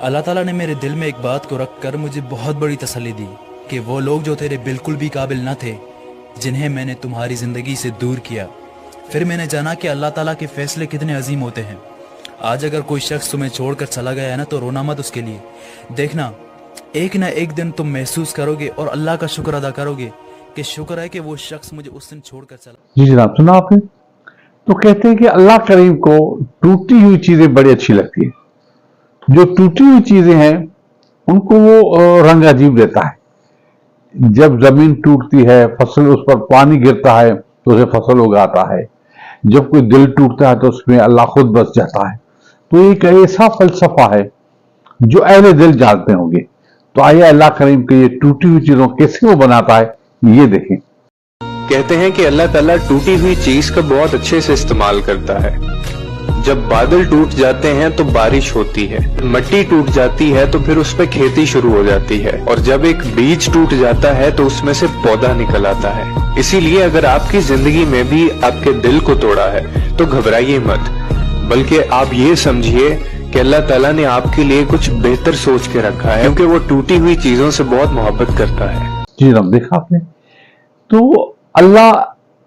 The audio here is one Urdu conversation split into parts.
اللہ تعالیٰ نے میرے دل میں ایک بات کو رکھ کر مجھے بہت بڑی تسلی دی کہ وہ لوگ جو تیرے بالکل بھی قابل نہ تھے، جنہیں میں نے تمہاری زندگی سے دور کیا، پھر میں نے جانا کہ اللہ تعالیٰ کے فیصلے کتنے عظیم ہوتے ہیں۔ آج اگر کوئی شخص تمہیں چھوڑ کر چلا گیا ہے نا، تو رونا مت اس کے لیے۔ دیکھنا ایک نہ ایک دن تم محسوس کرو گے اور اللہ کا شکر ادا کرو گے کہ شکر ہے کہ وہ شخص مجھے اس دن چھوڑ کر چلا۔ جی جناب، سنا آپ نے؟ تو کہتے ہیں کہ اللہ کریم کو ٹوٹی ہوئی چیزیں بڑی اچھی لگتی ہیں۔ جو ٹوٹی ہوئی چیزیں ہیں ان کو وہ رنگ عجیب دیتا ہے۔ جب زمین ٹوٹتی ہے، فصل اس پر پانی گرتا ہے تو اسے فصل اگاتا ہے۔ جب کوئی دل ٹوٹتا ہے تو اس میں اللہ خود بس جاتا ہے۔ تو ایک ایسا فلسفہ ہے جو اہل دل جانتے ہوں گے۔ تو آئیے اللہ کریم کے یہ ٹوٹی ہوئی چیزوں کیسے وہ بناتا ہے یہ دیکھیں۔ کہتے ہیں کہ اللہ تعالیٰ ٹوٹی ہوئی چیز کا بہت اچھے سے استعمال کرتا ہے۔ جب بادل ٹوٹ جاتے ہیں تو بارش ہوتی ہے، مٹی ٹوٹ جاتی ہے تو پھر اس پہ کھیتی شروع ہو جاتی ہے، اور جب ایک بیج ٹوٹ جاتا ہے تو اس میں سے پودا نکل آتا ہے۔ اسی لیے اگر آپ کی زندگی میں بھی آپ کے دل کو توڑا ہے تو گھبرائیے مت، بلکہ آپ یہ سمجھیے کہ اللہ تعالیٰ نے آپ کے لیے کچھ بہتر سوچ کے رکھا ہے، کیونکہ وہ ٹوٹی ہوئی چیزوں سے بہت محبت کرتا ہے۔ جی جناب، دیکھا آپ نے؟ تو اللہ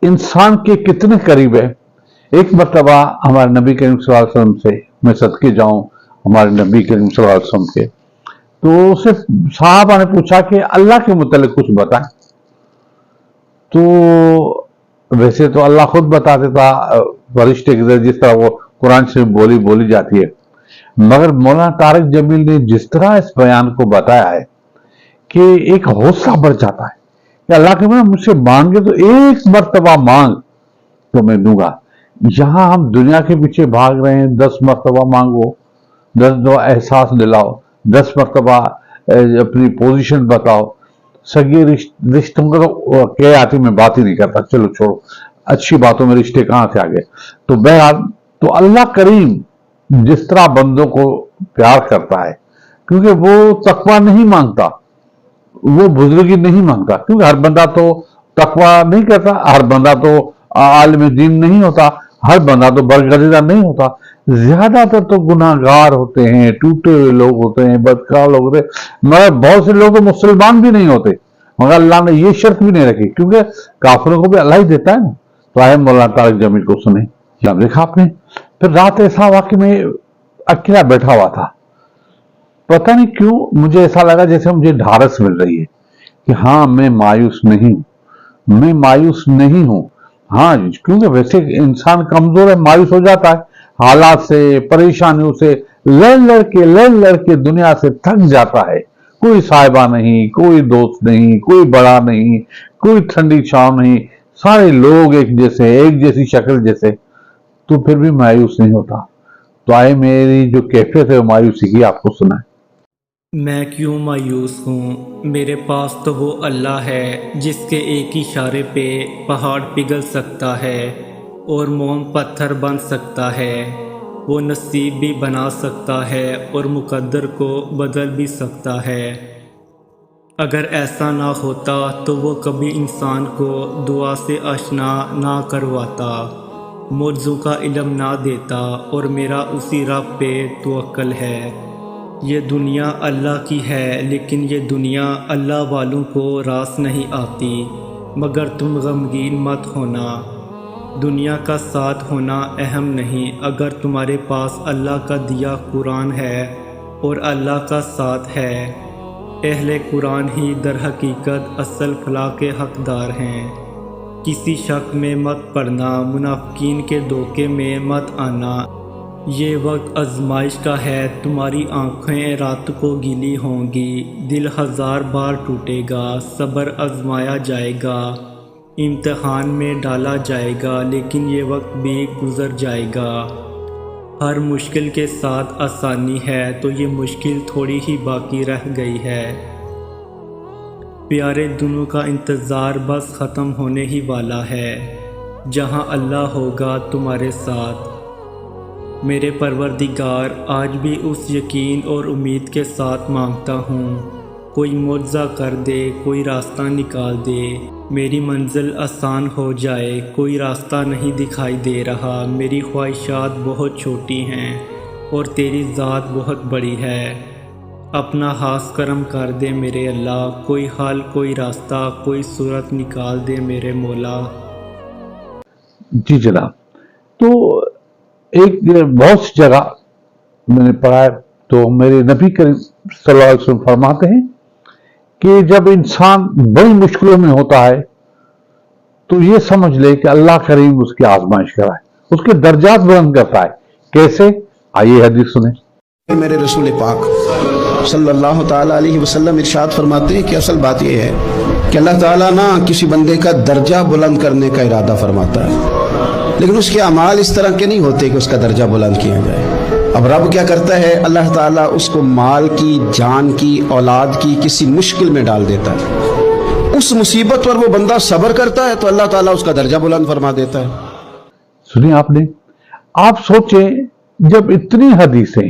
انسان کے کتنے قریب ہے۔ ایک مرتبہ ہمارے نبی کریم صلی اللہ علیہ وسلم سے میں صدقے جاؤں، ہمارے نبی کریم صلی اللہ علیہ وسلم کے، تو اسے صحابہ نے پوچھا کہ اللہ کے متعلق کچھ بتائیں۔ تو ویسے تو اللہ خود بتا دیتا فرشتے کے ذریعے، جس طرح وہ قرآن سے بولی جاتی ہے، مگر مولانا طارق جمیل نے جس طرح اس بیان کو بتایا ہے کہ ایک حوصلہ بڑھ جاتا ہے کہ اللہ کے مجھ سے مانگے تو ایک مرتبہ مانگ تو میں دوں گا۔ یہاں ہم دنیا کے پیچھے بھاگ رہے ہیں، 10 مرتبہ مانگو، 10 دو احساس دلاؤ، 10 مرتبہ اپنی پوزیشن بتاؤ۔ سگے رشتوں کا تو کیا آتی میں بات ہی نہیں کرتا، چلو چھوڑو، اچھی باتوں میں رشتے کہاں سے آگے۔ تو بہرحال تو اللہ کریم جس طرح بندوں کو پیار کرتا ہے، کیونکہ وہ تقوی نہیں مانگتا، وہ بزرگی نہیں مانگتا، کیونکہ ہر بندہ تو تقوی نہیں کرتا، ہر بندہ تو عالم دین نہیں ہوتا، ہر بندہ تو برگزیدہ نہیں ہوتا۔ زیادہ تر تو گناہ گار ہوتے ہیں، ٹوٹے ہوئے لوگ ہوتے ہیں، بدکار لوگ ہوتے ہیں، مگر بہت سے لوگ تو مسلمان بھی نہیں ہوتے، مگر اللہ نے یہ شرط بھی نہیں رکھی، کیونکہ کافروں کو بھی اللہ ہی دیتا ہے نا۔ تو آئے مولانا طارق جمیل کو سنیں۔ جب دیکھا آپ نے، پھر رات ایسا ہوا کہ میں اکیلا بیٹھا ہوا تھا، پتہ نہیں کیوں مجھے ایسا لگا جیسے مجھے ڈھارس مل رہی ہے کہ ہاں میں مایوس نہیں ہوں۔ ہاں، کیونکہ ویسے انسان کمزور ہے، مایوس ہو جاتا ہے، حالات سے، پریشانیوں سے لڑ کے دنیا سے تھک جاتا ہے۔ کوئی صاحبہ نہیں، کوئی دوست نہیں، کوئی بڑا نہیں، کوئی ٹھنڈی چھاؤں نہیں، سارے لوگ ایک جیسے، ایک جیسی شکل جیسے، تو پھر بھی مایوس نہیں ہوتا۔ تو آئے میری جو کیفیت ہے وہ مایوسی کی آپ کو سنائیں۔ میں کیوں مایوس ہوں؟ میرے پاس تو وہ اللہ ہے جس کے ایک اشارے پہ پہاڑ پگھل سکتا ہے اور موم پتھر بن سکتا ہے۔ وہ نصیب بھی بنا سکتا ہے اور مقدر کو بدل بھی سکتا ہے۔ اگر ایسا نہ ہوتا تو وہ کبھی انسان کو دعا سے آشنا نہ کرواتا، معجزوں کا علم نہ دیتا، اور میرا اسی رب پہ توکل ہے۔ یہ دنیا اللہ کی ہے، لیکن یہ دنیا اللہ والوں کو راس نہیں آتی، مگر تم غمگین مت ہونا۔ دنیا کا ساتھ ہونا اہم نہیں، اگر تمہارے پاس اللہ کا دیا قرآن ہے اور اللہ کا ساتھ ہے۔ اہل قرآن ہی در حقیقت اصل فلاح کے حقدار ہیں۔ کسی شک میں مت پڑنا، منافقین کے دھوکے میں مت آنا۔ یہ وقت آزمائش کا ہے، تمہاری آنکھیں رات کو گیلی ہوں گی، دل 1000 بار ٹوٹے گا، صبر آزمایا جائے گا، امتحان میں ڈالا جائے گا، لیکن یہ وقت بھی گزر جائے گا۔ ہر مشکل کے ساتھ آسانی ہے، تو یہ مشکل تھوڑی ہی باقی رہ گئی ہے۔ پیارے دنوں کا انتظار بس ختم ہونے ہی والا ہے، جہاں اللہ ہوگا تمہارے ساتھ۔ میرے پروردگار، آج بھی اس یقین اور امید کے ساتھ مانگتا ہوں، کوئی معجزہ کر دے، کوئی راستہ نکال دے، میری منزل آسان ہو جائے۔ کوئی راستہ نہیں دکھائی دے رہا، میری خواہشات بہت چھوٹی ہیں، اور تیری ذات بہت بڑی ہے۔ اپنا خاص کرم کر دے میرے اللہ، کوئی حل، کوئی راستہ، کوئی صورت نکال دے میرے مولا۔ جی جناب، تو ایک بہت سی جگہ میں نے پڑھا ہے، تو میرے نبی کریم صلی اللہ علیہ وسلم فرماتے ہیں کہ جب انسان بڑی مشکلوں میں ہوتا ہے تو یہ سمجھ لے کہ اللہ کریم اس کی آزمائش کرائے، اس کے درجات بلند کرتا ہے۔ کیسے؟ آئیے حدیث سنیں۔ میرے رسول پاک صلی اللہ تعالیٰ علیہ وسلم ارشاد فرماتے ہیں کہ اصل بات یہ ہے کہ اللہ تعالیٰ نہ کسی بندے کا درجہ بلند کرنے کا ارادہ فرماتا ہے، لیکن اس کے اعمال اس طرح کے نہیں ہوتے کہ اس کا درجہ بلند کیا جائے۔ اب رب کیا کرتا ہے؟ اللہ تعالیٰ اس کو مال کی، جان کی، اولاد کی کسی مشکل میں ڈال دیتا ہے، اس مصیبت پر وہ بندہ صبر کرتا ہے تو اللہ تعالیٰ اس کا درجہ بلند فرما دیتا ہے۔ سنیں آپ نے، آپ سوچیں جب اتنی حدیثیں،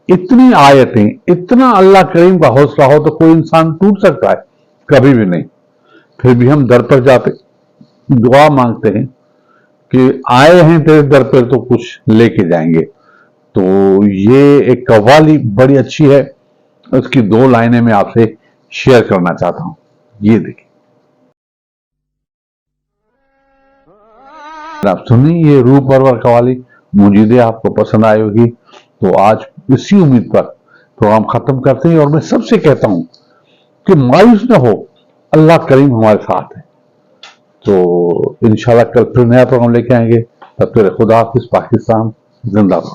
اتنی آیتیں، اتنا اللہ کریم کا حوصلہ ہو تو کوئی انسان ٹوٹ سکتا ہے؟ کبھی بھی نہیں۔ پھر بھی ہم در پر جاتے دعا مانگتے ہیں کہ آئے ہیں تیرے در پر تو کچھ لے کے جائیں گے۔ تو یہ ایک قوالی بڑی اچھی ہے، اس کی 2 لائنیں میں آپ سے شیئر کرنا چاہتا ہوں۔ یہ دیکھیں، آپ سنیں یہ روح پرور قوالی، مجیدیں آپ کو پسند آئے ہوگی۔ تو آج اسی امید پر پروگرام ختم کرتے ہیں، اور میں سب سے کہتا ہوں کہ مایوس نہ ہو، اللہ کریم ہمارے ساتھ ہے۔ تو انشاءاللہ کل پھر نیا پروگرام لے کے آئیں گے، تب تک خدا حافظ، پاکستان زندہ باد۔